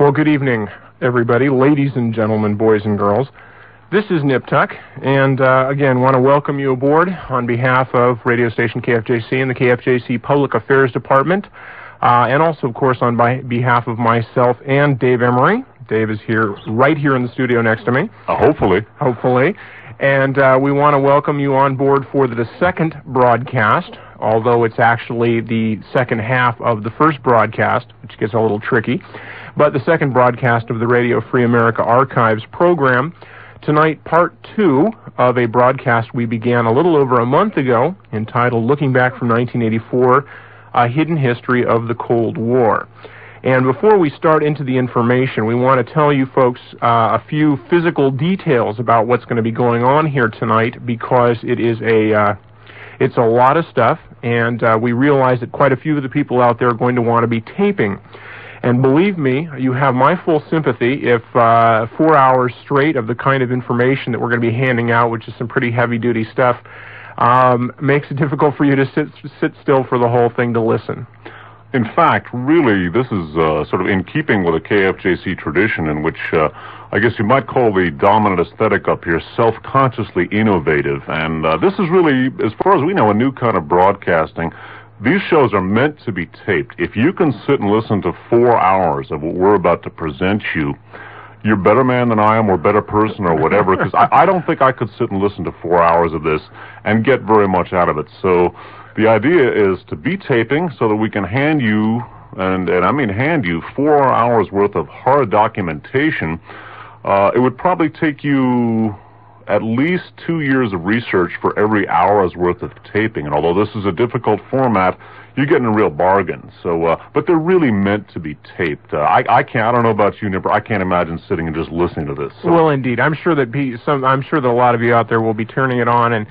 Well, good evening, everybody, ladies and gentlemen, boys and girls. This is Nip Tuck, and again, want to welcome you aboard on behalf of radio station KFJC and the KFJC Public Affairs Department, and also, of course, on behalf of myself and Dave Emery. Dave is here, right here in the studio next to me. Hopefully. Hopefully. And we want to welcome you on board for the second broadcast, although it's actually the second half of the first broadcast, which gets a little tricky, but the second broadcast of the Radio Free America Archives program. Tonight, part 2 of a broadcast we began a little over a month ago, entitled Looking Back from 1984, A Hidden History of the Cold War. And before we start into the information, we want to tell you folks a few physical details about what's going to be going on here tonight, because it's a lot of stuff, and we realize that quite a few of the people out there are going to want to be taping. And believe me, you have my full sympathy if 4 hours straight of the kind of information that we're going to be handing out, which is some pretty heavy-duty stuff, makes it difficult for you to sit still for the whole thing to listen. In fact, really, this is sort of in keeping with a KFJC tradition in which I guess you might call the dominant aesthetic up here self-consciously innovative. And this is really, as far as we know, a new kind of broadcasting. These shows are meant to be taped. If you can sit and listen to 4 hours of what we're about to present you, you're a better man than I am, or a better person, or whatever, because I don't think I could sit and listen to 4 hours of this and get very much out of it. So the idea is to be taping so that we can hand you, and I mean hand you, 4 hours worth of hard documentation. It would probably take you at least 2 years of research for every hour's worth of taping. And although this is a difficult format, you're getting a real bargain. So, but they're really meant to be taped. I don't know about you, Nipper, I can't imagine sitting and just listening to this. So. Well, indeed. I'm sure that a lot of you out there will be turning it on and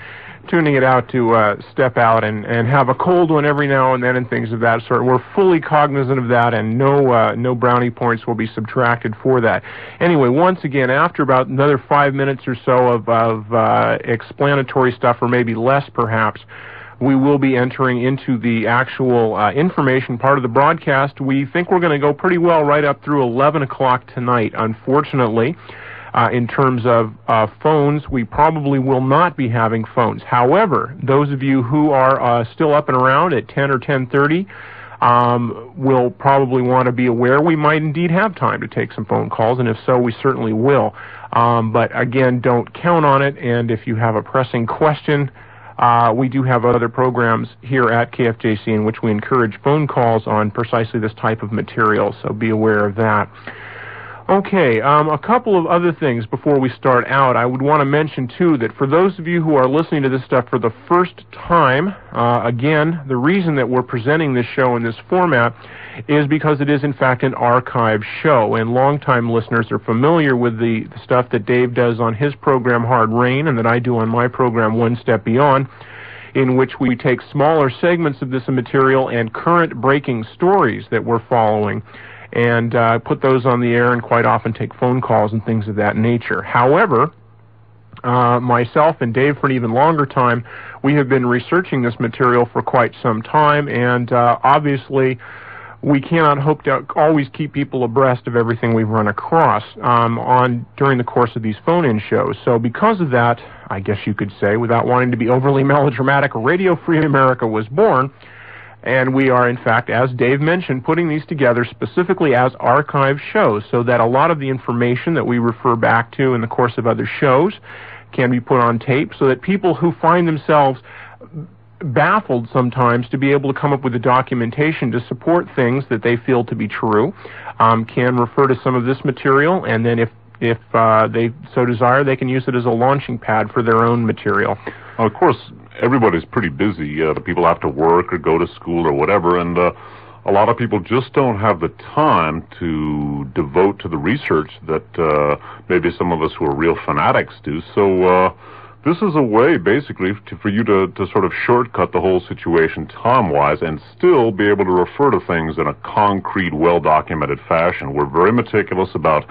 tuning it out to step out and have a cold one every now and then and things of that sort. We're fully cognizant of that, and no brownie points will be subtracted for that. Anyway, once again, after about another 5 minutes or so of explanatory stuff, or maybe less perhaps, we will be entering into the actual information part of the broadcast. We think we're going to go pretty well right up through 11 o'clock tonight. Unfortunately, in terms of phones, we probably will not be having phones. However, those of you who are still up and around at 10 or 10:30 will probably want to be aware we might indeed have time to take some phone calls, and if so, we certainly will. But again, don't count on it, and if you have a pressing question, we do have other programs here at KFJC in which we encourage phone calls on precisely this type of material, so be aware of that. Okay, a couple of other things before we start out. I would want to mention, too, that for those of you who are listening to this stuff for the first time, again, the reason that we're presenting this show in this format is because it is, in fact, an archive show, and longtime listeners are familiar with the stuff that Dave does on his program, Hard Rain, and that I do on my program, One Step Beyond, in which we take smaller segments of this material and current breaking stories that we're following, and put those on the air, and quite often take phone calls and things of that nature. However, myself and Dave, for an even longer time, we have been researching this material for quite some time, and obviously we cannot hope to always keep people abreast of everything we've run across during the course of these phone-in shows. So because of that, I guess you could say, without wanting to be overly melodramatic, Radio Free America was born. And we are, in fact, as Dave mentioned, putting these together specifically as archive shows so that a lot of the information that we refer back to in the course of other shows can be put on tape, so that people who find themselves baffled sometimes to be able to come up with the documentation to support things that they feel to be true can refer to some of this material, and then if they so desire, they can use it as a launching pad for their own material. Well, of course, everybody's pretty busy. The people have to work or go to school or whatever, and a lot of people just don't have the time to devote to the research that maybe some of us who are real fanatics do. So this is a way, basically, for you to sort of shortcut the whole situation time-wise and still be able to refer to things in a concrete, well-documented fashion. We're very meticulous about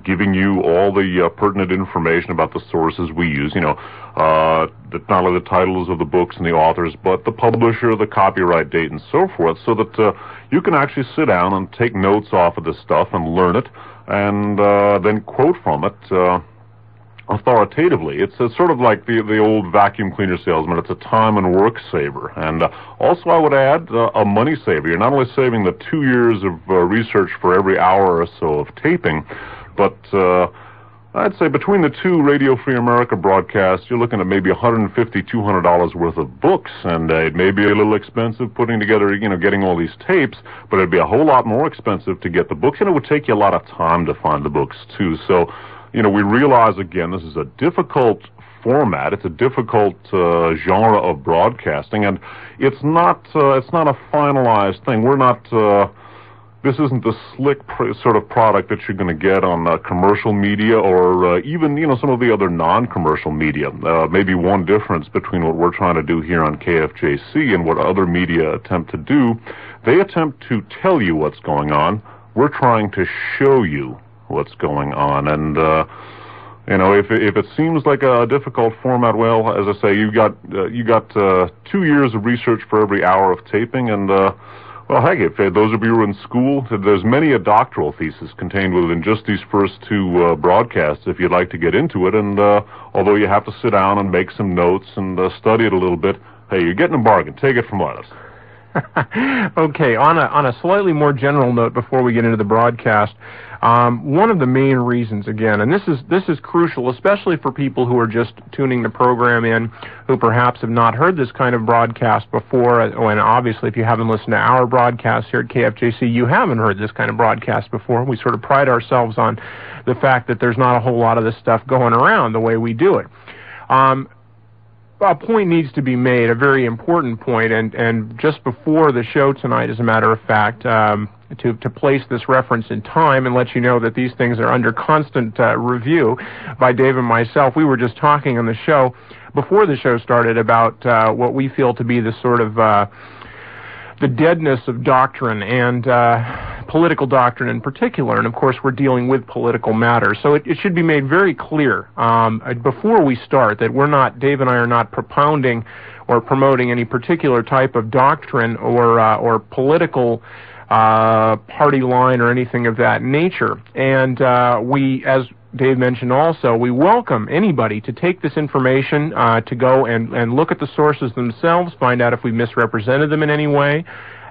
giving you all the pertinent information about the sources we use, not only the titles of the books and the authors, but the publisher, the copyright date, and so forth, so that you can actually sit down and take notes off of this stuff and learn it, and then quote from it authoritatively. It's sort of like the old vacuum cleaner salesman. It's a time and work saver. And also, I would add, a money saver. You're not only saving the 2 years of research for every hour or so of taping, but I'd say between the two Radio Free America broadcasts, you're looking at maybe $150, $200 worth of books, and it may be a little expensive putting together, getting all these tapes, but it'd be a whole lot more expensive to get the books, and it would take you a lot of time to find the books, too. So, we realize, again, this is a difficult format. It's a difficult genre of broadcasting, and it's not a finalized thing. We're not... This isn't the slick sort of product that you're going to get on commercial media or even, some of the other non-commercial media. Maybe one difference between what we're trying to do here on KFJC and what other media attempt to do, they attempt to tell you what's going on. We're trying to show you what's going on. And, if it seems like a difficult format, well, as I say, you got 2 years of research for every hour of taping, and, well, heck, if those of you who are in school, there's many a doctoral thesis contained within just these first two broadcasts if you'd like to get into it. And although you have to sit down and make some notes and study it a little bit, hey, you're getting a bargain. Take it from us. Okay, on a slightly more general note before we get into the broadcast, one of the main reasons, again, and this is crucial, especially for people who are just tuning the program in, who perhaps have not heard this kind of broadcast before, and obviously if you haven't listened to our broadcast here at KFJC, you haven't heard this kind of broadcast before. We sort of pride ourselves on the fact that there's not a whole lot of this stuff going around the way we do it. A point needs to be made, a very important point, and just before the show tonight, as a matter of fact, to place this reference in time and let you know that these things are under constant review by Dave and myself. We were just talking on the show, before the show started, about what we feel to be the sort of the deadness of doctrine and political doctrine in particular, and of course we're dealing with political matters. So it should be made very clear before we start that Dave and I are not propounding or promoting any particular type of doctrine or political party line or anything of that nature. And we, as Dave mentioned also, we welcome anybody to take this information to go and look at the sources themselves, find out if we misrepresented them in any way.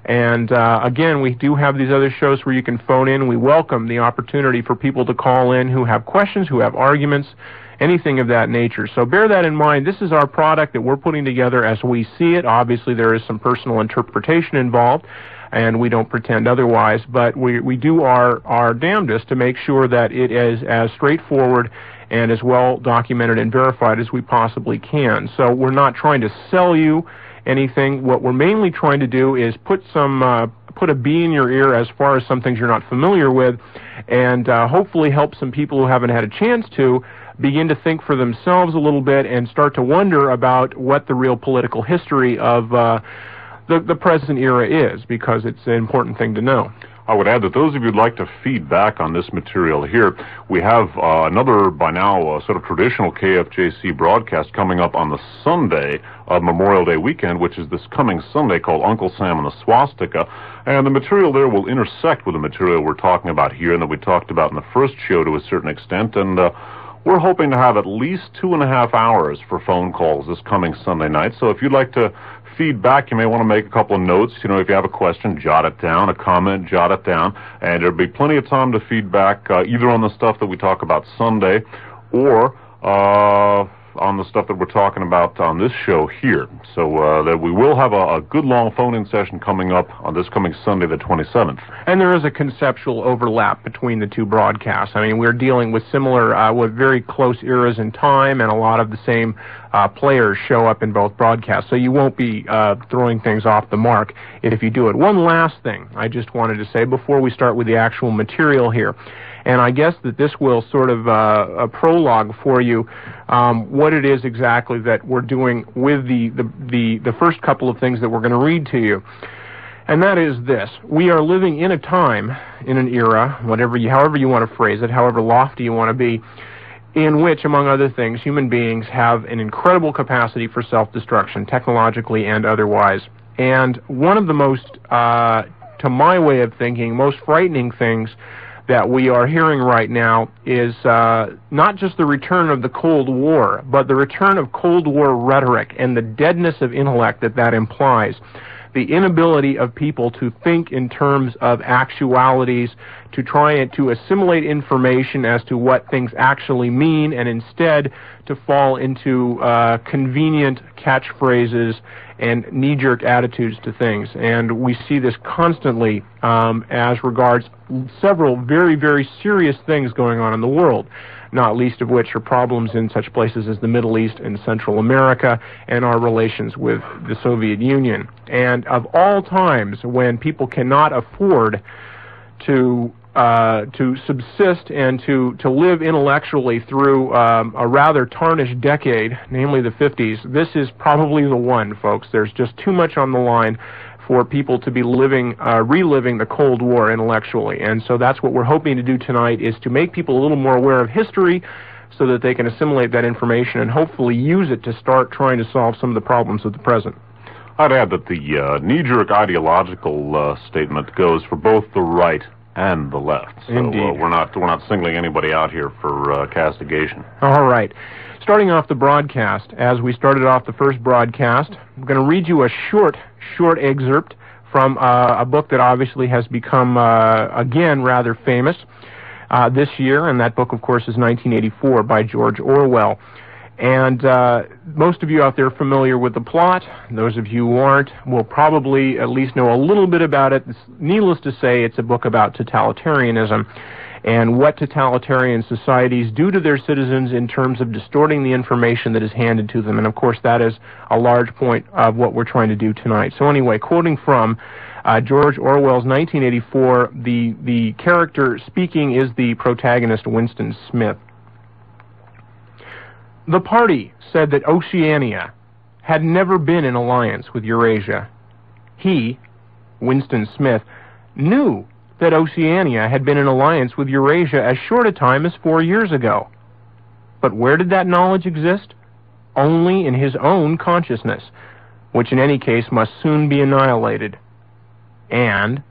And again, we do have these other shows where you can phone in. We welcome the opportunity for people to call in who have questions, who have arguments, anything of that nature. So bear that in mind. This is our product that we're putting together as we see it. Obviously, there is some personal interpretation involved, and we don't pretend otherwise, but we do our damnedest to make sure that it is as straightforward and as well documented and verified as we possibly can. So we're not trying to sell you anything. What we're mainly trying to do is put a bee in your ear as far as some things you're not familiar with, and hopefully help some people who haven't had a chance to begin to think for themselves a little bit and start to wonder about what the real political history of the present era is, because it's an important thing to know. I would add that those of you who'd like to feed back on this material here, we have another, by now, sort of traditional KFJC broadcast coming up on the Sunday of Memorial Day weekend, which is this coming Sunday, called Uncle Sam and the Swastika. And the material there will intersect with the material we're talking about here and that we talked about in the first show to a certain extent. And we're hoping to have at least 2.5 hours for phone calls this coming Sunday night. So if you'd like to feedback, you may want to make a couple of notes. If you have a question, jot it down. A comment, jot it down. And there'll be plenty of time to feedback either on the stuff that we talk about Sunday or on the stuff that we're talking about on this show here. So that we will have a good long phone-in session coming up on this coming Sunday, the 27th. And there is a conceptual overlap between the two broadcasts. I mean, we're dealing with similar, with very close eras in time, and a lot of the same players show up in both broadcasts. So you won't be throwing things off the mark if you do it. One last thing I just wanted to say before we start with the actual material here. And I guess that this will sort of a prologue for you what it is exactly that we're doing with the first couple of things that we're going to read to you. And that is this: we are living in a time, in an era, however you want to phrase it, however lofty you want to be, in which, among other things, human beings have an incredible capacity for self-destruction, technologically and otherwise. And one of the most, to my way of thinking, most frightening things that we are hearing right now is not just the return of the Cold War, but the return of Cold War rhetoric and the deadness of intellect that implies. The inability of people to think in terms of actualities, to try and to assimilate information as to what things actually mean, and instead to fall into convenient catchphrases and knee-jerk attitudes to things. And we see this constantly as regards several very, very serious things going on in the world, not least of which are problems in such places as the Middle East and Central America and our relations with the Soviet Union. And of all times when people cannot afford to subsist and to live intellectually through a rather tarnished decade, namely the 50s, this is probably the one, folks. There's just too much on the line for people to be reliving the Cold War intellectually. And so that's what we're hoping to do tonight, is to make people a little more aware of history so that they can assimilate that information and hopefully use it to start trying to solve some of the problems of the present. I'd add that the knee-jerk ideological statement goes for both the right and the left. So we're not singling anybody out here for castigation. All right. Starting off the broadcast, as we started off the first broadcast, I'm going to read you a short excerpt from a book that obviously has become, again, rather famous this year, and that book, of course, is 1984 by George Orwell. And most of you out there are familiar with the plot. Those of you who aren't will probably at least know a little bit about it. Needless to say, it's a book about totalitarianism and what totalitarian societies do to their citizens in terms of distorting the information that is handed to them. And of course, that is a large point of what we're trying to do tonight. So anyway, quoting from George Orwell's 1984, the character speaking is the protagonist, Winston Smith. The party said that Oceania had never been in alliance with Eurasia. He, Winston Smith, knew that Oceania had been in alliance with Eurasia as short a time as 4 years ago. But where did that knowledge exist? Only in his own consciousness, which in any case must soon be annihilated. And,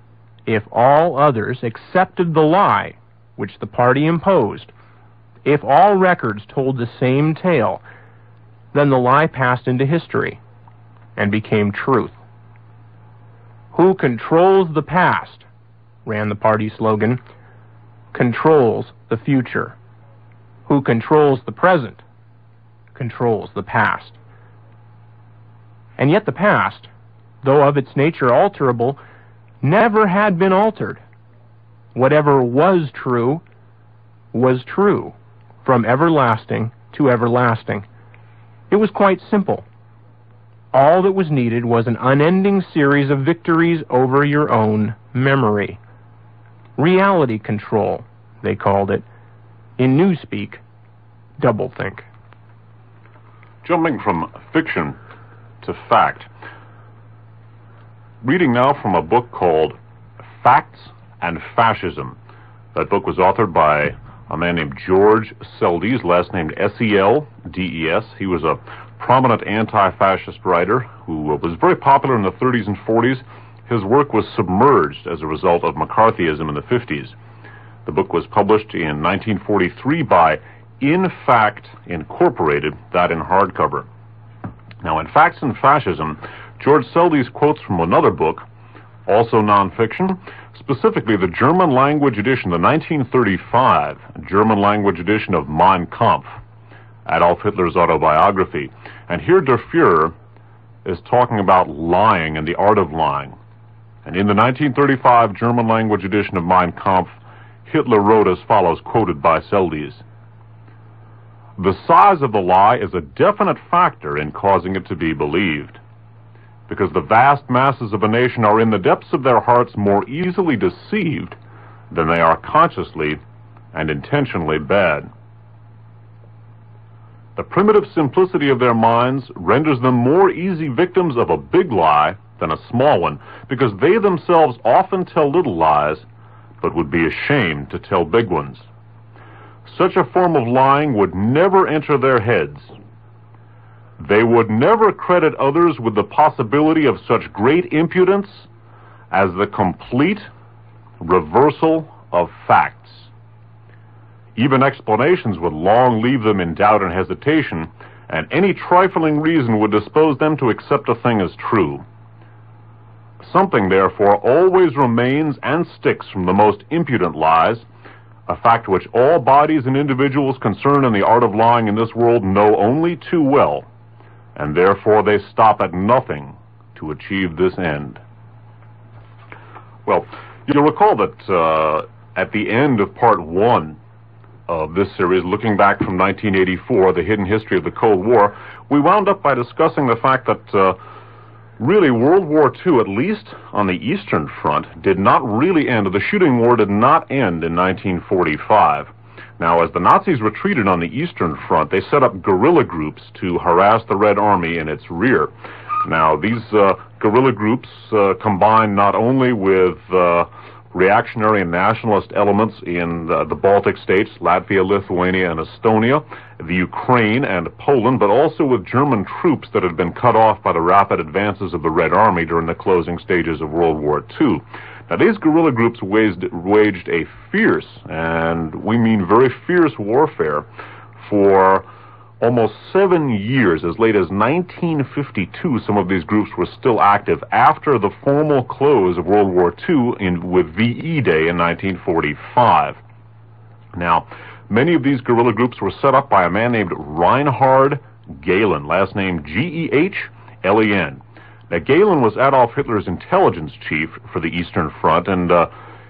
if all others accepted the lie which the party imposed, if all records told the same tale, then the lie passed into history and became truth. Who controls the past, ran the party slogan, controls the future. Who controls the present, controls the past. And yet the past, though of its nature alterable, never had been altered. Whatever was true, from everlasting to everlasting. It was quite simple. All that was needed was an unending series of victories over your own memory. Reality control, they called it. In newspeak, doublethink. Jumping from fiction to fact. Reading now from a book called Facts and Fascism. That book was authored by a man named George Seldes, last named S-E-L-D-E-S. He was a prominent anti-fascist writer who was very popular in the 30s and 40s. His work was submerged as a result of McCarthyism in the 50s. The book was published in 1943 by In Fact Incorporated, that in hardcover. Now, in Facts and Fascism, George Seldes quotes from another book, also nonfiction, specifically the German language edition, the 1935 German language edition of Mein Kampf, Adolf Hitler's autobiography. And here Der Fuhrer is talking about lying and the art of lying. And in the 1935 German language edition of Mein Kampf, Hitler wrote as follows, quoted by Seldes: "The size of the lie is a definite factor in causing it to be believed. Because the vast masses of a nation are in the depths of their hearts more easily deceived than they are consciously and intentionally bad. The primitive simplicity of their minds renders them more easy victims of a big lie than a small one, because they themselves often tell little lies, but would be ashamed to tell big ones. Such a form of lying would never enter their heads. They would never credit others with the possibility of such great impudence as the complete reversal of facts. Even explanations would long leave them in doubt and hesitation, and any trifling reason would dispose them to accept a thing as true. Something, therefore, always remains and sticks from the most impudent lies, a fact which all bodies and individuals concerned in the art of lying in this world know only too well, and therefore they stop at nothing to achieve this end. Well, you'll recall that at the end of part 1 of this series, looking back from 1984, the hidden history of the Cold War, we wound up by discussing the fact that really World War II, at least on the Eastern Front, did not really end. The shooting war did not end in 1945. Now, as the Nazis retreated on the Eastern Front, they set up guerrilla groups to harass the Red Army in its rear. Now, these guerrilla groups combined not only with reactionary and nationalist elements in the Baltic states, Latvia, Lithuania, and Estonia, the Ukraine and Poland, but also with German troops that had been cut off by the rapid advances of the Red Army during the closing stages of World War II. Now, these guerrilla groups waged a fierce, and we mean very fierce, warfare for almost 7 years. As late as 1952, some of these groups were still active after the formal close of World War II with VE Day in 1945. Now, many of these guerrilla groups were set up by a man named Reinhard Gehlen, last name Gehlen. Now, Gehlen was Adolf Hitler's intelligence chief for the Eastern Front, and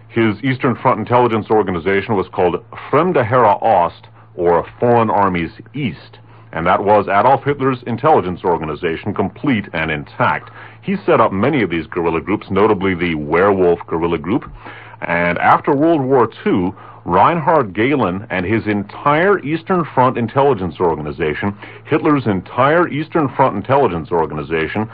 his Eastern Front intelligence organization was called Fremde Heere Ost, or Foreign Armies East, and that was Adolf Hitler's intelligence organization, complete and intact. He set up many of these guerrilla groups, notably the Werewolf guerrilla group, and after World War II, Reinhard Gehlen and his entire Eastern Front intelligence organization, Hitler's entire Eastern Front intelligence organization,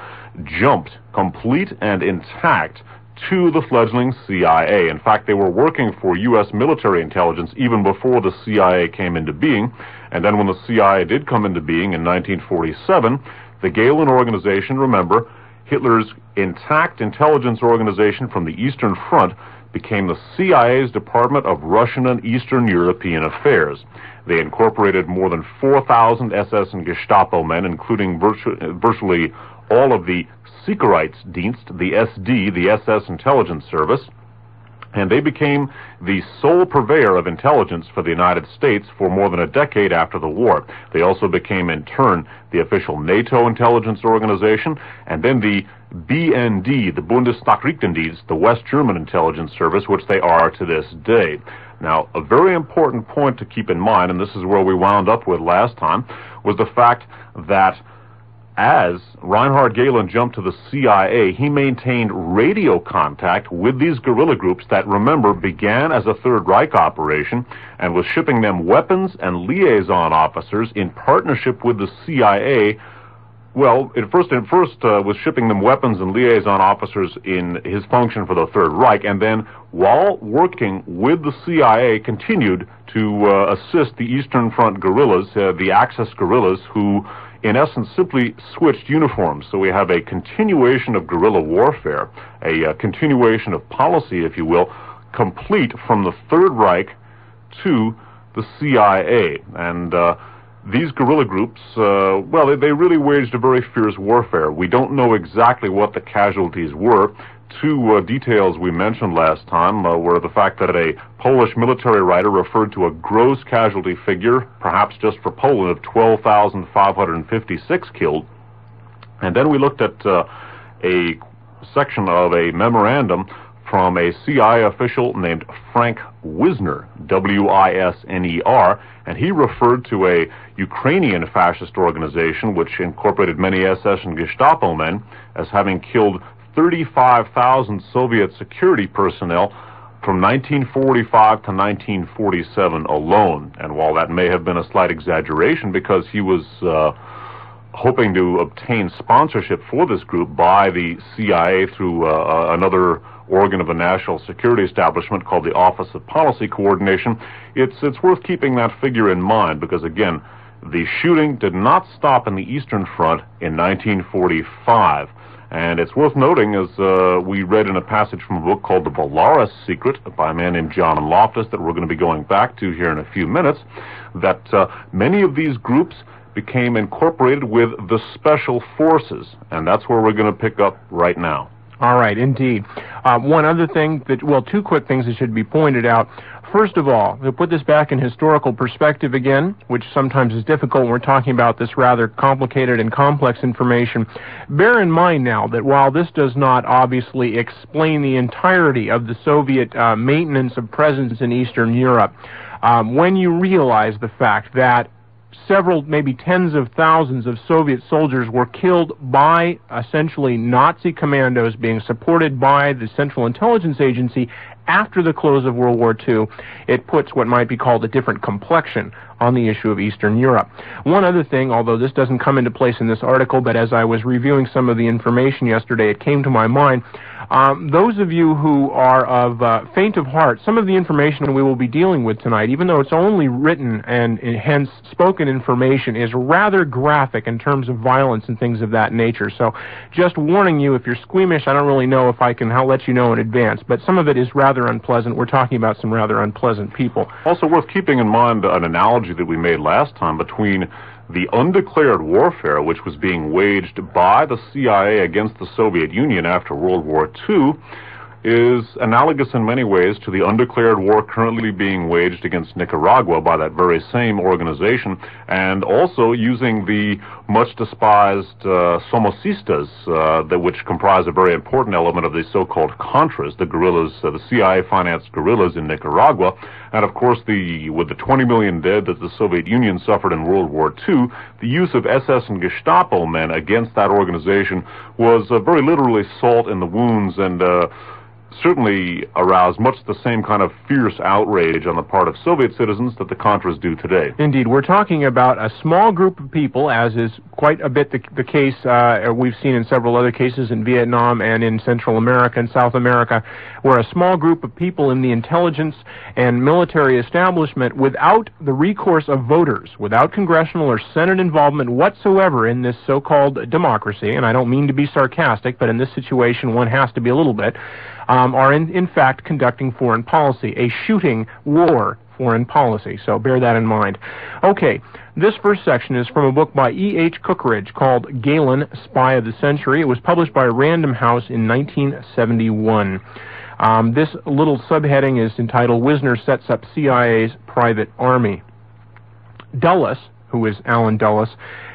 jumped complete and intact to the fledgling CIA. In fact, they were working for U.S. military intelligence even before the CIA came into being, and then when the CIA did come into being in 1947, the Gehlen organization, remember, Hitler's intact intelligence organization from the Eastern Front, became the CIA's Department of Russian and Eastern European Affairs. They incorporated more than 4,000 SS and Gestapo men, including virtually all of the Sicherheitsdienst, the SD, the SS intelligence service, and they became the sole purveyor of intelligence for the United States for more than a decade after the war. They also became, in turn, the official NATO intelligence organization, and then the BND, the Bundesnachrichtendienst, the West German intelligence service, which they are to this day. Now, a very important point to keep in mind, and this is where we wound up with last time, was the fact that as Reinhard Gehlen jumped to the CIA, he maintained radio contact with these guerrilla groups that, remember, began as a Third Reich operation and was shipping them weapons and liaison officers in partnership with the CIA. Well, it first was shipping them weapons and liaison officers in his function for the Third Reich, and then, while working with the CIA, continued to assist the Eastern Front guerrillas, the Axis guerrillas, who in essence simply switched uniforms. So we have a continuation of guerrilla warfare, a continuation of policy, if you will, complete from the Third Reich to the CIA. And these guerrilla groups, well, they really waged a very fierce warfare. We don't know exactly what the casualties were. Two details we mentioned last time were the fact that a Polish military writer referred to a gross casualty figure, perhaps just for Poland, of 12,556 killed. And then we looked at a section of a memorandum from a CIA official named Frank Wisner, W-I-S-N-E-R, and he referred to a Ukrainian fascist organization which incorporated many SS and Gestapo men as having killed 35,000 Soviet security personnel, from 1945 to 1947 alone. And while that may have been a slight exaggeration because he was hoping to obtain sponsorship for this group by the CIA through another organ of a national security establishment called the Office of Policy Coordination, it's worth keeping that figure in mind because, again, the shooting did not stop in the Eastern Front in 1945. And it's worth noting, as we read in a passage from a book called The Belarus Secret by a man named John Loftus that we're going to be going back to here in a few minutes, that many of these groups became incorporated with the Special Forces, and that's where we're going to pick up right now. All right, indeed. One other thing two quick things that should be pointed out. First of all, to put this back in historical perspective again, which sometimes is difficult when we're talking about this rather complicated and complex information, bear in mind now that while this does not obviously explain the entirety of the Soviet maintenance of presence in Eastern Europe, when you realize the fact that several, maybe tens of thousands of Soviet soldiers were killed by essentially Nazi commandos being supported by the Central Intelligence Agency after the close of World War II, it puts what might be called a different complexion on the issue of Eastern Europe. One other thing, although this doesn't come into place in this article, but as I was reviewing some of the information yesterday, it came to my mind. Those of you who are of faint of heart, some of the information we will be dealing with tonight, even though it's only written and hence spoken information, is rather graphic in terms of violence and things of that nature. So just warning you, if you're squeamish, I don't really know if I can let you know in advance, but some of it is rather unpleasant. We're talking about some rather unpleasant people. Also worth keeping in mind an analogy that we made last time between the undeclared warfare which was being waged by the CIA against the Soviet Union after World War II is analogous in many ways to the undeclared war currently being waged against Nicaragua by that very same organization, and also using the much despised Somocistas, which comprise a very important element of the so-called Contras, the guerrillas, the CIA-financed guerrillas in Nicaragua. And of course, with the 20 million dead that the Soviet Union suffered in World War II, the use of SS and Gestapo men against that organization was very literally salt in the wounds, and certainly aroused much the same kind of fierce outrage on the part of Soviet citizens that the Contras do today. Indeed. We're talking about a small group of people, as is quite a bit the case we've seen in several other cases in Vietnam and in Central America and South America, where a small group of people in the intelligence and military establishment, without the recourse of voters, without congressional or Senate involvement whatsoever in this so-called democracy, and I don't mean to be sarcastic, but in this situation one has to be a little bit, are in fact conducting foreign policy, a shooting war foreign policy. So bear that in mind. Okay, this first section is from a book by E.H. Cookridge called Gehlen, Spy of the Century. It was published by Random House in 1971. This little subheading is entitled Wisner Sets Up CIA's Private Army. Dulles, who is Alan Dulles,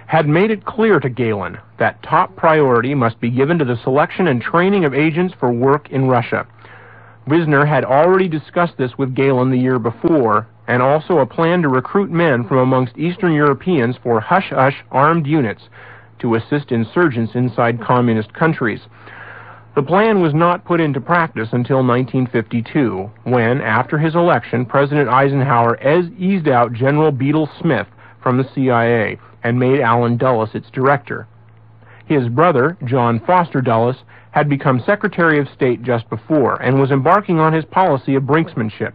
had made it clear to Gehlen that top priority must be given to the selection and training of agents for work in Russia. Wisner had already discussed this with Gehlen the year before, and also a plan to recruit men from amongst Eastern Europeans for hush-hush armed units to assist insurgents inside communist countries. The plan was not put into practice until 1952, when, after his election, President Eisenhower eased out General Beadle Smith from the CIA and made Alan Dulles its director. His brother, John Foster Dulles, had become Secretary of State just before and was embarking on his policy of brinksmanship.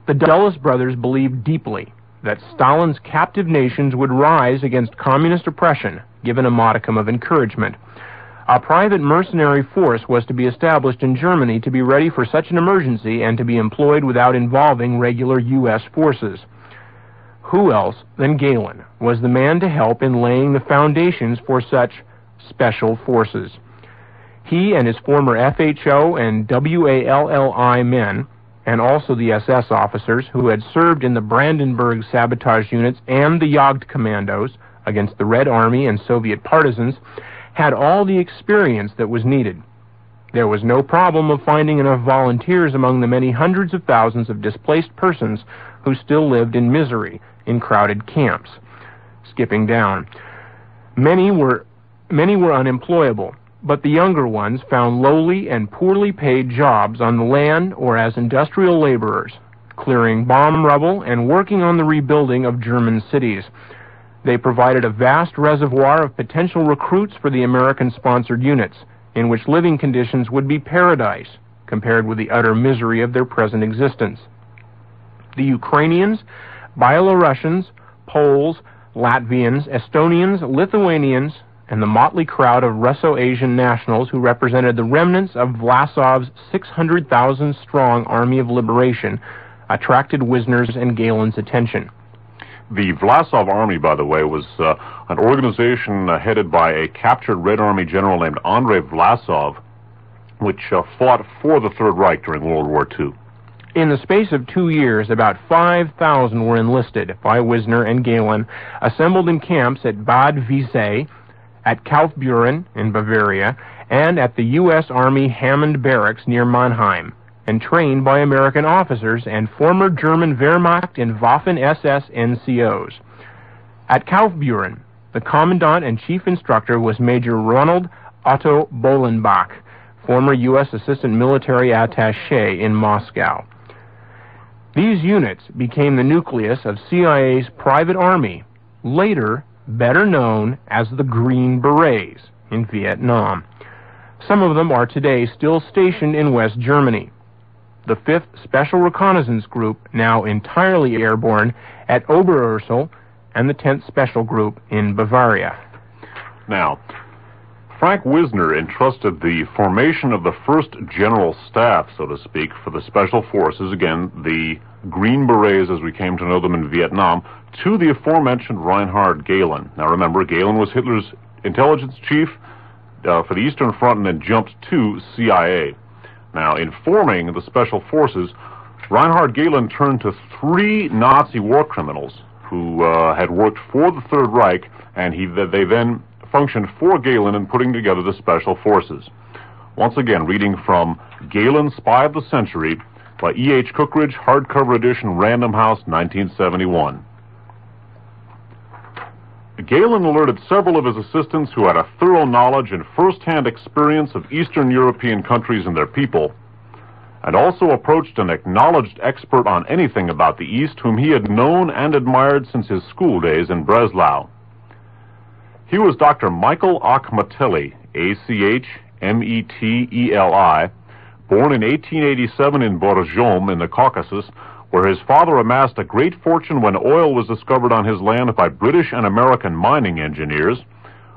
The Dulles brothers believed deeply that Stalin's captive nations would rise against communist oppression, given a modicum of encouragement. A private mercenary force was to be established in Germany to be ready for such an emergency and to be employed without involving regular U.S. forces. Who else than Gehlen was the man to help in laying the foundations for such special forces? He and his former FHO and WALLI men, and also the SS officers who had served in the Brandenburg sabotage units and the Jagd commandos against the Red Army and Soviet partisans, had all the experience that was needed. There was no problem of finding enough volunteers among the many hundreds of thousands of displaced persons who still lived in misery in crowded camps. Skipping down. Many were unemployable, but the younger ones found lowly and poorly paid jobs on the land or as industrial laborers, clearing bomb rubble and working on the rebuilding of German cities. They provided a vast reservoir of potential recruits for the American-sponsored units, in which living conditions would be paradise compared with the utter misery of their present existence. The Ukrainians, Belarusians, Poles, Latvians, Estonians, Lithuanians, and the motley crowd of Russo-Asian nationals who represented the remnants of Vlasov's 600,000-strong Army of Liberation attracted Wisner's and Gehlen's attention. The Vlasov Army, by the way, was an organization headed by a captured Red Army general named Andrei Vlasov, which fought for the Third Reich during World War II. In the space of 2 years, about 5,000 were enlisted by Wisner and Gehlen, assembled in camps at Bad Wiessee, at Kaufbeuren in Bavaria, and at the U.S. Army Hammond Barracks near Mannheim, and trained by American officers and former German Wehrmacht and Waffen-SS NCOs. At Kaufbeuren, the commandant and chief instructor was Major Ronald Otto Bohlenbach, former U.S. Assistant Military Attaché in Moscow. These units became the nucleus of CIA's private army, later better known as the Green Berets in Vietnam. Some of them are today still stationed in West Germany. The 5th Special Reconnaissance Group, now entirely airborne, at Oberursel, and the 10th Special Group in Bavaria. Now, Frank Wisner entrusted the formation of the 1st General Staff, so to speak, for the Special Forces, again, the Green Berets as we came to know them in Vietnam, to the aforementioned Reinhard Gehlen. Now remember, Gehlen was Hitler's intelligence chief for the Eastern Front and then jumped to CIA. Now, in forming the Special Forces, Reinhard Gehlen turned to 3 Nazi war criminals who had worked for the Third Reich, and they then functioned for Gehlen in putting together the Special Forces. Once again, reading from Gehlen, Spy of the Century, by E.H. Cookridge, hardcover edition, Random House, 1971. Gehlen alerted several of his assistants who had a thorough knowledge and first-hand experience of Eastern European countries and their people, and also approached an acknowledged expert on anything about the East whom he had known and admired since his school days in Breslau. He was Dr. Michael Akhmeteli, A-C-H-M-E-T-E-L-I, born in 1887 in Borjom in the Caucasus, where his father amassed a great fortune when oil was discovered on his land by British and American mining engineers,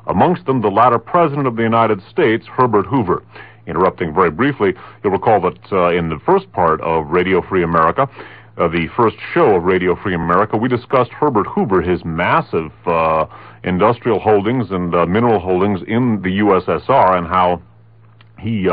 amongst them the latter President of the United States, Herbert Hoover. Interrupting very briefly, you'll recall that in the first part of Radio Free America, the first show of Radio Free America, we discussed Herbert Hoover, his massive industrial holdings and mineral holdings in the USSR, and how he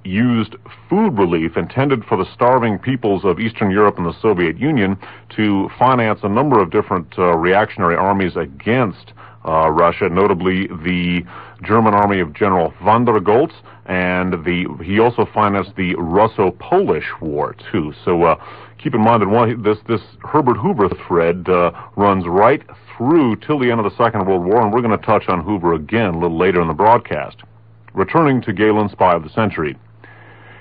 used food relief intended for the starving peoples of Eastern Europe and the Soviet Union to finance a number of different reactionary armies against Russia, notably the German army of General von der Goltz, and he also financed the Russo-Polish War, too. So keep in mind that this Herbert Hoover thread runs right through till the end of the Second World War, and we're going to touch on Hoover again a little later in the broadcast. Returning to Gehlen, Spy of the Century.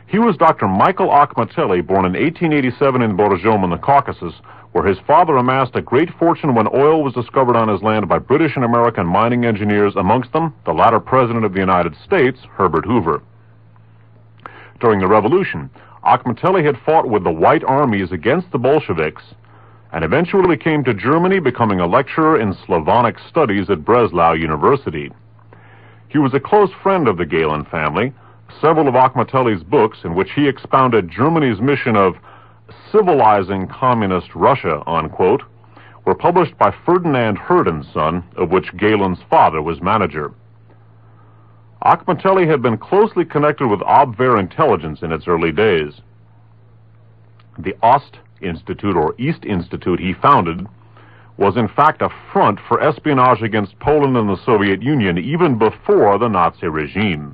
He was Dr. Michael Akhmeteli, born in 1887 in Borjom in the Caucasus, where his father amassed a great fortune when oil was discovered on his land by British and American mining engineers, amongst them the latter President of the United States, Herbert Hoover. During the Revolution, Akhmeteli had fought with the White Armies against the Bolsheviks, and eventually came to Germany, becoming a lecturer in Slavonic studies at Breslau University. He was a close friend of the Gehlen family. Several of Akhmeteli's books, in which he expounded Germany's mission of civilizing communist Russia, unquote, were published by Ferdinand Herden's son, of which Gehlen's father was manager. Akhmeteli had been closely connected with Abwehr intelligence in its early days. The Ost Institute, or East Institute, he founded was in fact a front for espionage against Poland and the Soviet Union even before the Nazi regime.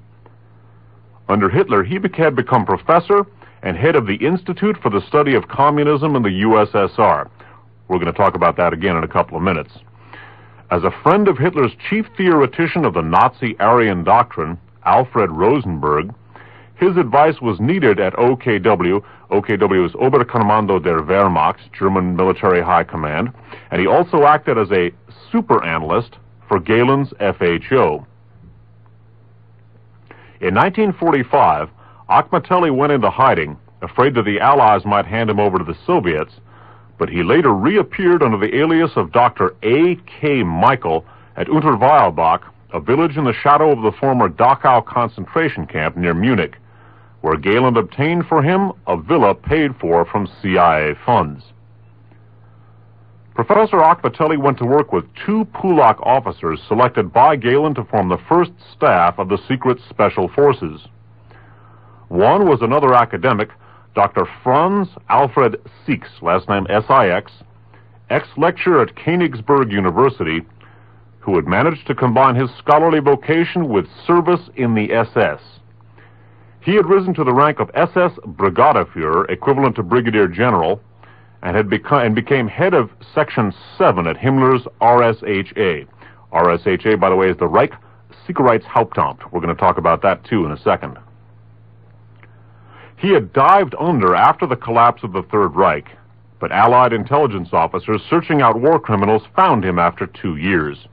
Under Hitler, he had become professor and head of the Institute for the Study of Communism in the USSR. We're going to talk about that again in a couple of minutes. As a friend of Hitler's chief theoretician of the Nazi Aryan doctrine, Alfred Rosenberg. His advice was needed at OKW. OKW is Oberkommando der Wehrmacht, German Military High Command, and he also acted as a super analyst for Gehlen's FHO. In 1945, Akhmeteli went into hiding, afraid that the Allies might hand him over to the Soviets, but he later reappeared under the alias of Dr. A.K. Michael at Unterweilbach, a village in the shadow of the former Dachau concentration camp near Munich, where Gehlen obtained for him a villa paid for from CIA funds. Professor Akhmeteli went to work with two Pulak officers selected by Gehlen to form the first staff of the secret special forces. One was another academic, Dr. Franz Alfred Six, last name S-I-X, ex-lecturer at Königsberg University, who had managed to combine his scholarly vocation with service in the SS. He had risen to the rank of SS Brigadeführer, equivalent to Brigadier General, and became head of Section 7 at Himmler's RSHA. RSHA, by the way, is the Reich Sicherheitshauptamt. We're going to talk about that, too, in a second. He had dived under after the collapse of the Third Reich, but Allied intelligence officers searching out war criminals found him after 2 years.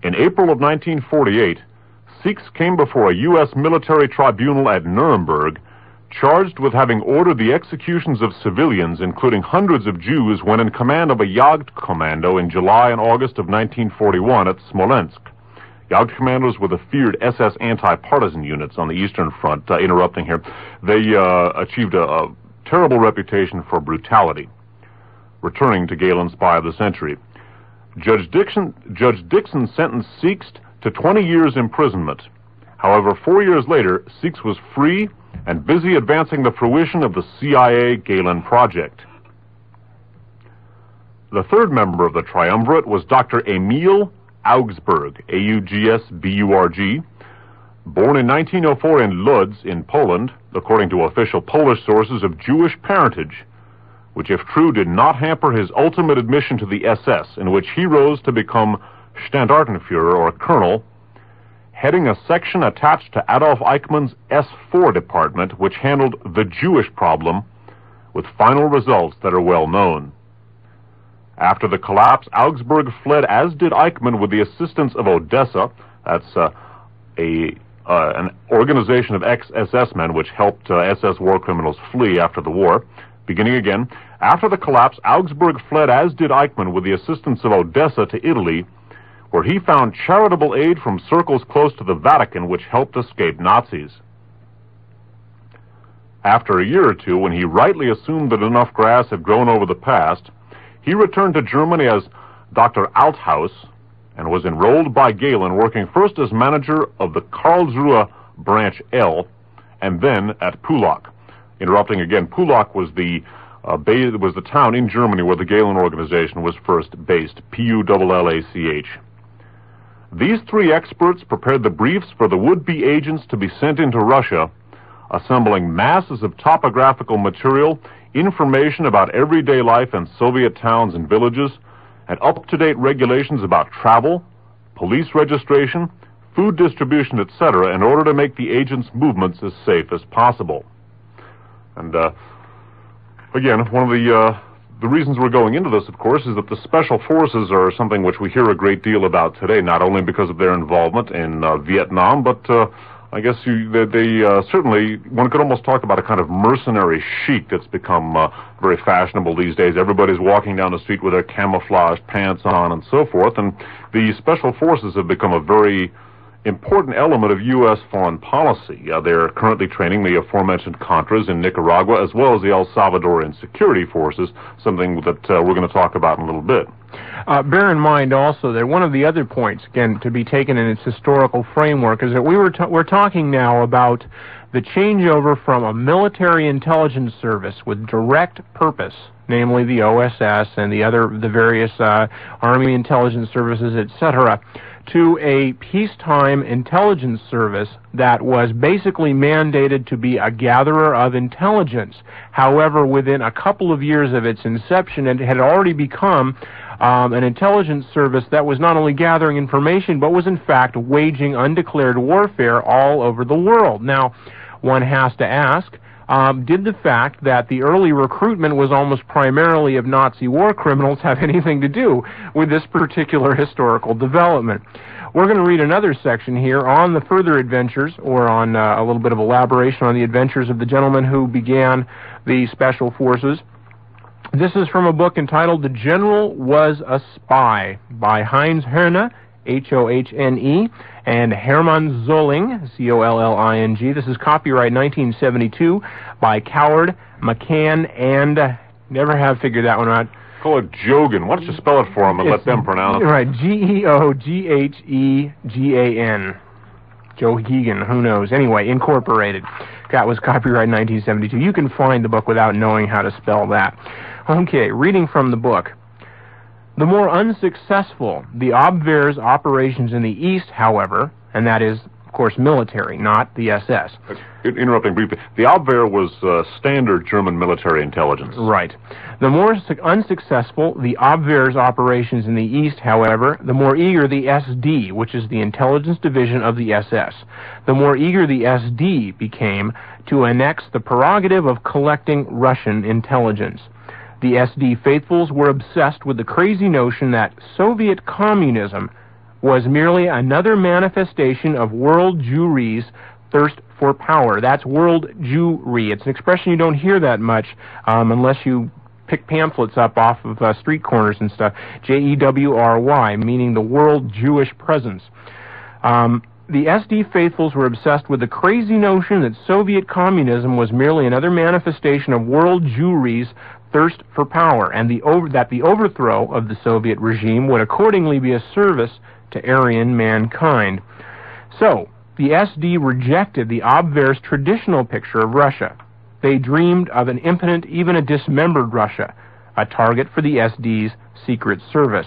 In April of 1948, Six came before a U.S. military tribunal at Nuremberg, charged with having ordered the executions of civilians, including hundreds of Jews, when in command of a Jagdkommando in July and August of 1941 at Smolensk. Jagdkommandos were the feared SS anti-partisan units on the Eastern Front. Interrupting here, they achieved a terrible reputation for brutality. Returning to Gehlen's Spy of the Century, Judge Dixon sentenced Six to 20 years imprisonment. However, 4 years later, Six was free and busy advancing the fruition of the CIA Gehlen project. The third member of the triumvirate was Dr. Emil Augsburg, A-U-G-S-B-U-R-G, born in 1904 in Lodz in Poland, according to official Polish sources, of Jewish parentage, which, if true, did not hamper his ultimate admission to the SS, in which he rose to become Standartenführer, or colonel, heading a section attached to Adolf Eichmann's S4 department, which handled the Jewish problem, with final results that are well known. After the collapse, Augsburg fled, as did Eichmann, with the assistance of Odessa. That's an organization of ex-SS men which helped SS war criminals flee after the war. Beginning again, after the collapse, Augsburg fled, as did Eichmann, with the assistance of Odessa, to Italy, where he found charitable aid from circles close to the Vatican, which helped escape Nazis. After a year or two, when he rightly assumed that enough grass had grown over the past, he returned to Germany as Dr. Althaus and was enrolled by Gehlen, working first as manager of the Karlsruhe Branch L and then at Pulak. Interrupting again, Pulak was the town in Germany where the Gehlen organization was first based, P-U-L-L-A-C-H. These three experts prepared the briefs for the would-be agents to be sent into Russia, assembling masses of topographical material, information about everyday life in Soviet towns and villages, and up-to-date regulations about travel, police registration, food distribution, etc., in order to make the agents' movements as safe as possible. And again, one of the reasons we're going into this, of course, is that the special forces are something which we hear a great deal about today, not only because of their involvement in Vietnam, but I guess they certainly, one could almost talk about a kind of mercenary chic that's become very fashionable these days. Everybody's walking down the street with their camouflage pants on and so forth, and the special forces have become a very important element of U.S. foreign policy. They're currently training the aforementioned Contras in Nicaragua, as well as the El Salvadorian security forces, something that we're going to talk about in a little bit. Bear in mind also that one of the other points, again, to be taken in its historical framework, is that we're talking now about the changeover from a military intelligence service with direct purpose namely the OSS and the various Army intelligence services, etc., to a peacetime intelligence service that was basically mandated to be a gatherer of intelligence. However, within a couple of years of its inception, it had already become an intelligence service that was not only gathering information, but was in fact waging undeclared warfare all over the world. Now, one has to ask, did the fact that the early recruitment was almost primarily of Nazi war criminals have anything to do with this particular historical development? We're going to read another section here on the further adventures, or on a little bit of elaboration on the adventures of the gentleman who began the Special Forces. This is from a book entitled The General Was a Spy by Heinz Hoehne, Hohne, and Hermann Zolling, Zolling. This is copyright 1972 by Coward, McCann, and never have figured that one out. Call it Jogan. Why don't you spell it for them and let them pronounce it? Right, Geogheghan. Johegan, who knows? Anyway, Incorporated. That was copyright 1972. You can find the book without knowing how to spell that. Okay, reading from the book. The more unsuccessful the Abwehr's operations in the East, however, and that is, of course, military, not the SS. Interrupting briefly, the Abwehr was standard German military intelligence. Right. The more unsuccessful the Abwehr's operations in the East, however, the more eager the SD, which is the intelligence division of the SS, the more eager the SD became to annex the prerogative of collecting Russian intelligence. The SD faithfuls were obsessed with the crazy notion that Soviet communism was merely another manifestation of world Jewry's thirst for power. That's world Jewry. It's an expression you don't hear that much unless you pick pamphlets up off of street corners and stuff. Jewry, meaning the world Jewish presence. The SD faithfuls were obsessed with the crazy notion that Soviet communism was merely another manifestation of world Jewry's thirst for power, and that the overthrow of the Soviet regime would accordingly be a service to Aryan mankind. So, the SD rejected the Abwehr's traditional picture of Russia. They dreamed of an impotent, even a dismembered Russia, a target for the SD's secret service.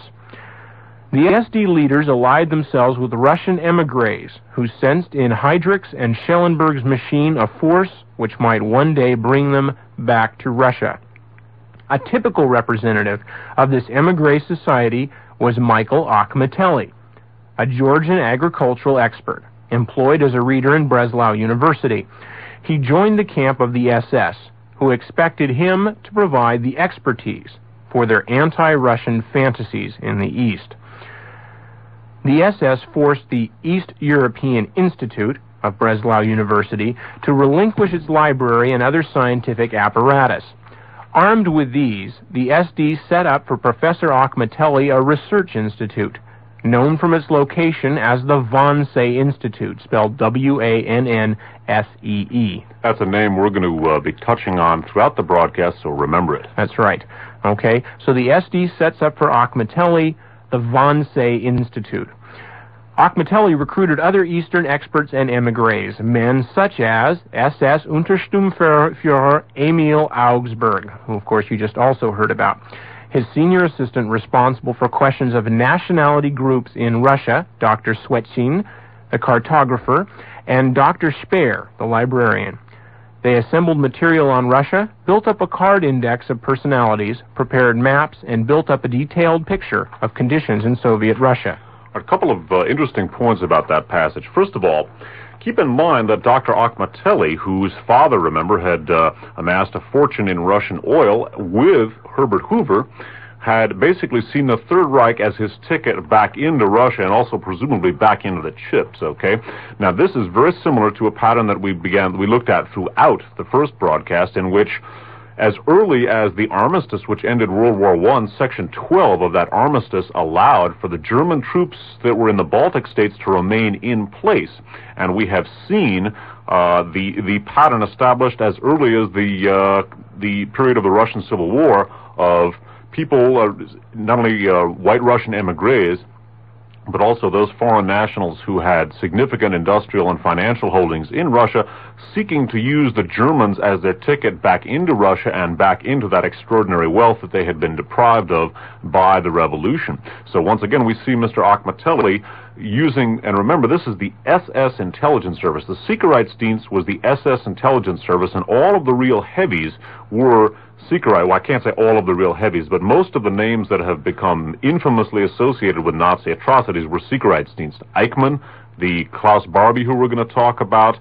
The SD leaders allied themselves with Russian émigrés who sensed in Heydrich's and Schellenberg's machine a force which might one day bring them back to Russia. A typical representative of this émigré society was Michael Akhmeteli, a Georgian agricultural expert, employed as a reader in Breslau University. He joined the camp of the SS, who expected him to provide the expertise for their anti-Russian fantasies in the East. The SS forced the East European Institute of Breslau University to relinquish its library and other scientific apparatus. Armed with these, the SD set up for Professor Akhmeteli a research institute, known from its location as the Wannsee Institute, spelled W-A-N-N-S-E-E. That's a name we're going to be touching on throughout the broadcast, so remember it. That's right. Okay, so the SD sets up for Akhmeteli the Wannsee Institute. Akhmeteli recruited other Eastern experts and émigrés, men such as SS Untersturmführer Emil Augsburg, who of course you just also heard about. His senior assistant responsible for questions of nationality groups in Russia, Dr. Swetsin, the cartographer, and Dr. Speer, the librarian. They assembled material on Russia, built up a card index of personalities, prepared maps, and built up a detailed picture of conditions in Soviet Russia. A couple of interesting points about that passage. First of all, keep in mind that Dr. Akhmeteli, whose father, remember, had amassed a fortune in Russian oil with Herbert Hoover, had basically seen the Third Reich as his ticket back into Russia and also presumably back into the chips, okay? Now, this is very similar to a pattern that we looked at throughout the first broadcast, in which as early as the armistice which ended World War I, Section 12 of that armistice allowed for the German troops that were in the Baltic states to remain in place. And we have seen the pattern established as early as the period of the Russian Civil War of people, not only white Russian émigrés, but also those foreign nationals who had significant industrial and financial holdings in Russia, seeking to use the Germans as their ticket back into Russia and back into that extraordinary wealth that they had been deprived of by the revolution. So once again, we see Mr. Akhmeteli using, and remember, this is the SS intelligence service. The Sicherheitsdienst was the SS intelligence service, and all of the real heavies were Sicherheit. Well, I can't say all of the real heavies, but most of the names that have become infamously associated with Nazi atrocities were Sicherheitsdienst. Eichmann, the Klaus Barbie, who we're going to talk about,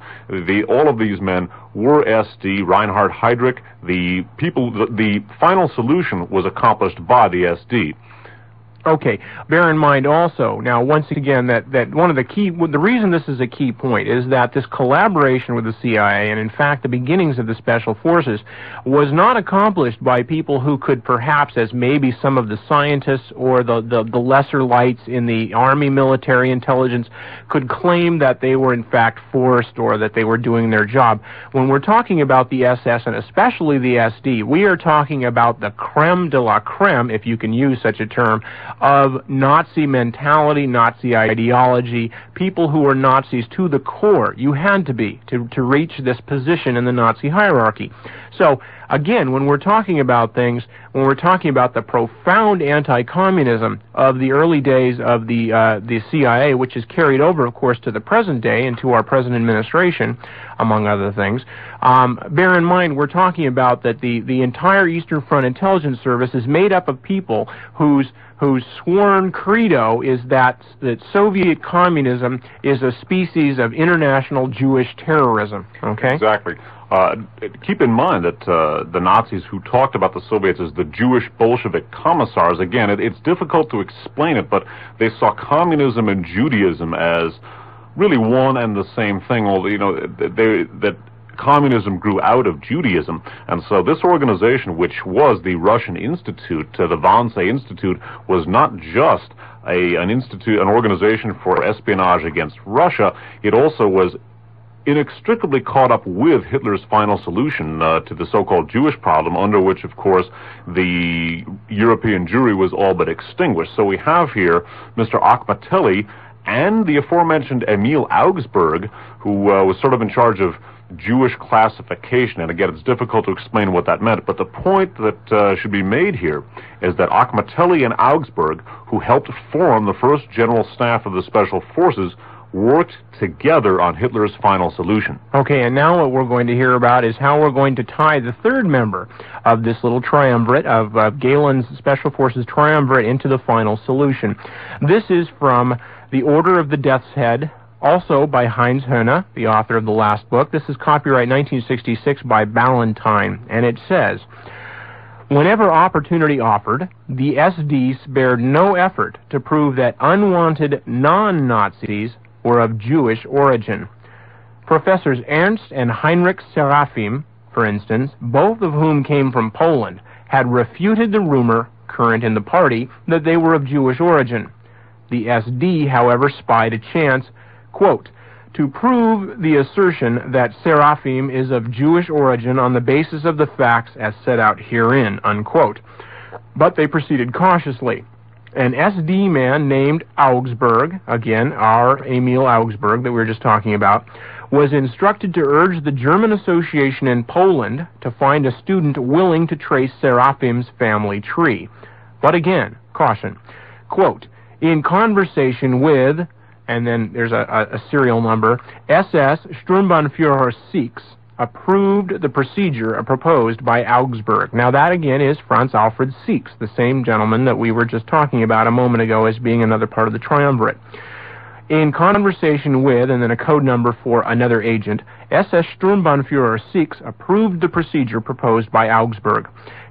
all of these men were SD. Reinhard Heydrich, the final solution was accomplished by the SD. Okay, bear in mind also, now once again, that one of the reason this is a key point is that this collaboration with the CIA, and in fact the beginnings of the Special Forces, was not accomplished by people who could perhaps, as maybe some of the scientists or the lesser lights in the Army military intelligence, could claim that they were in fact forced or that they were doing their job. When we're talking about the SS, and especially the SD, we are talking about the creme de la creme, if you can use such a term, of Nazi mentality, Nazi ideology, people who were Nazis to the core. You had to be to reach this position in the Nazi hierarchy. So, again, when we're talking about things, when we're talking about the profound anti-communism of the early days of the CIA, which is carried over, of course, to the present day and to our present administration, among other things, bear in mind we're talking about that the entire Eastern Front Intelligence Service is made up of people whose sworn credo is that Soviet communism is a species of international Jewish terrorism. Okay? Exactly. Keep in mind that the Nazis who talked about the Soviets as the Jewish Bolshevik commissars, again, it's difficult to explain it, but they saw communism and Judaism as really one and the same thing, although, you know, that communism grew out of Judaism, and so this organization, which was the Russian Institute, the Wannsee Institute, was not just an organization for espionage against Russia. It also was inextricably caught up with Hitler's final solution to the so-called Jewish problem, under which, of course, the European Jewry was all but extinguished. So we have here Mr. Akhmeteli and the aforementioned Emil Augsburg, who was sort of in charge of Jewish classification, and again, it's difficult to explain what that meant, but the point that should be made here is that Akhmeteli and Augsburg, who helped form the first General Staff of the Special Forces, worked together on Hitler's final solution. Okay, and now what we're going to hear about is how we're going to tie the third member of this little triumvirate, of Gehlen's Special Forces triumvirate, into the final solution. This is from The Order of the Death's Head, also by Heinz Höhne, the author of the last book. This is copyright 1966 by Ballantine, and it says, whenever opportunity offered, the SD spared no effort to prove that unwanted non-Nazis were of Jewish origin. Professors Ernst and Heinrich Serafim, for instance, both of whom came from Poland, had refuted the rumor, current in the party, that they were of Jewish origin. The SD, however, spied a chance, quote, to prove the assertion that Serafim is of Jewish origin on the basis of the facts as set out herein, unquote. But they proceeded cautiously. An SD man named Augsburg, again, our Emil Augsburg that we were just talking about, was instructed to urge the German Association in Poland to find a student willing to trace Serafim's family tree. But again, caution, quote, in conversation with, and then there's a serial number, SS Sturmbannführer Six approved the procedure proposed by Augsburg. Now that again is Franz Alfred Six, the same gentleman that we were just talking about a moment ago as being another part of the triumvirate. In conversation with, and then a code number for another agent, SS Sturmbannführer Six approved the procedure proposed by Augsburg.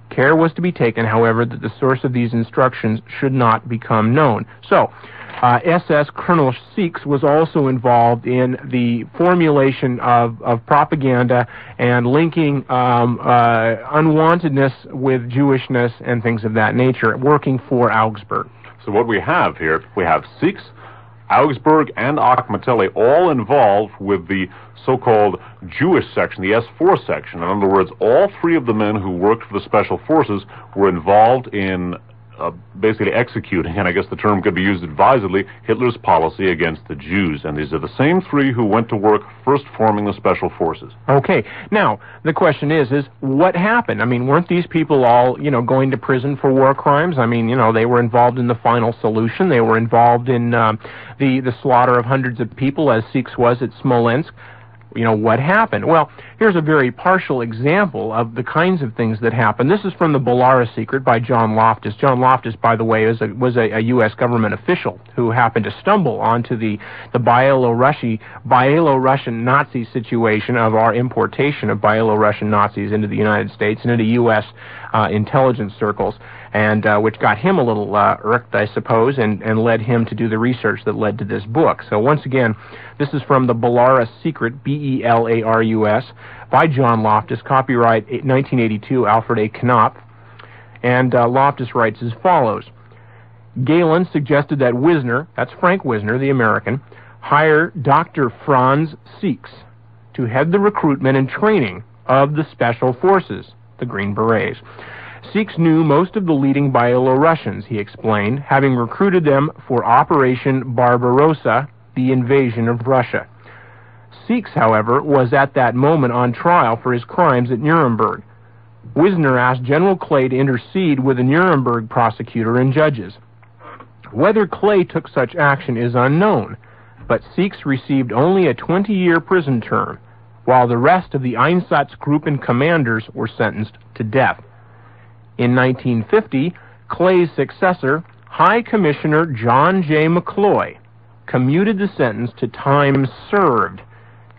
Care was to be taken, however, that the source of these instructions should not become known. So, SS Colonel Six was also involved in the formulation of propaganda and linking unwantedness with Jewishness and things of that nature, working for Augsburg. So what we have here, we have Six, Augsburg, and Akhmeteli all involved with the so-called Jewish section, the S4 section. In other words, all three of the men who worked for the Special Forces were involved in basically executing, and I guess the term could be used advisedly, Hitler's policy against the Jews. And these are the same three who went to work first forming the special forces. Okay. Now, the question is what happened? I mean, weren't these people all, going to prison for war crimes? I mean, they were involved in the final solution. They were involved in the slaughter of hundreds of people, as Sikhs was at Smolensk. What happened? Well, here's a very partial example of the kinds of things that happened. This is from the Belarus Secret by John Loftus. John Loftus, by the way, was a U.S. government official who happened to stumble onto the Byelorussian Nazi situation of our importation of Byelorussian Nazis into the United States and into U.S. Intelligence circles, and which got him a little irked, I suppose, and led him to do the research that led to this book. So once again, this is from the Belarus Secret, Belarus, by John Loftus, copyright 1982, Alfred A. Knopf, and Loftus writes as follows. Gehlen suggested that Wisner, that's Frank Wisner, the American, hire Dr. Franz Sieks to head the recruitment and training of the Special Forces, the Green Berets. Sieks knew most of the leading Byelorussians, he explained, having recruited them for Operation Barbarossa, the invasion of Russia. Sieks, however, was at that moment on trial for his crimes at Nuremberg. Wisner asked General Clay to intercede with the Nuremberg prosecutor and judges. Whether Clay took such action is unknown, but Sieks received only a 20-year prison term, while the rest of the Einsatzgruppen commanders were sentenced to death. In 1950, Clay's successor, High Commissioner John J. McCloy, commuted the sentence to time served,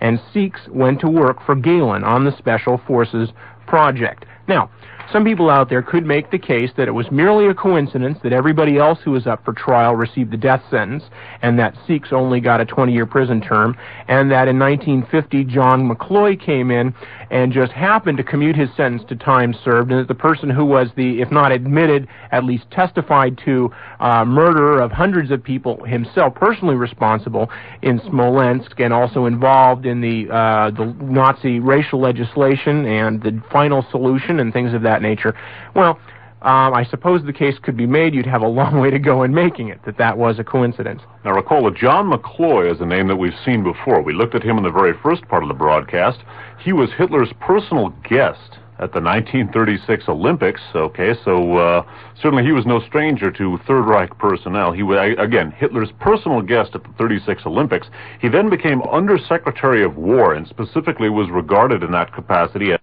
and Sieks went to work for Gehlen on the Special Forces project. Now, some people out there could make the case that it was merely a coincidence that everybody else who was up for trial received the death sentence, and that Sieks only got a 20-year prison term, and that in 1950 John McCloy came in and just happened to commute his sentence to time served, and that the person who was the, if not admitted, at least testified to murder of hundreds of people, himself personally responsible in Smolensk, and also involved in the Nazi racial legislation and the final solution and things of that nature. Well, I suppose the case could be made. You'd have a long way to go in making it, that was a coincidence. Now recall that John McCloy is a name that we've seen before. We looked at him in the very first part of the broadcast. He was Hitler's personal guest at the 1936 Olympics. Okay, so certainly he was no stranger to Third Reich personnel. He was, again, Hitler's personal guest at the 36 Olympics. He then became Undersecretary of War and specifically was regarded in that capacity as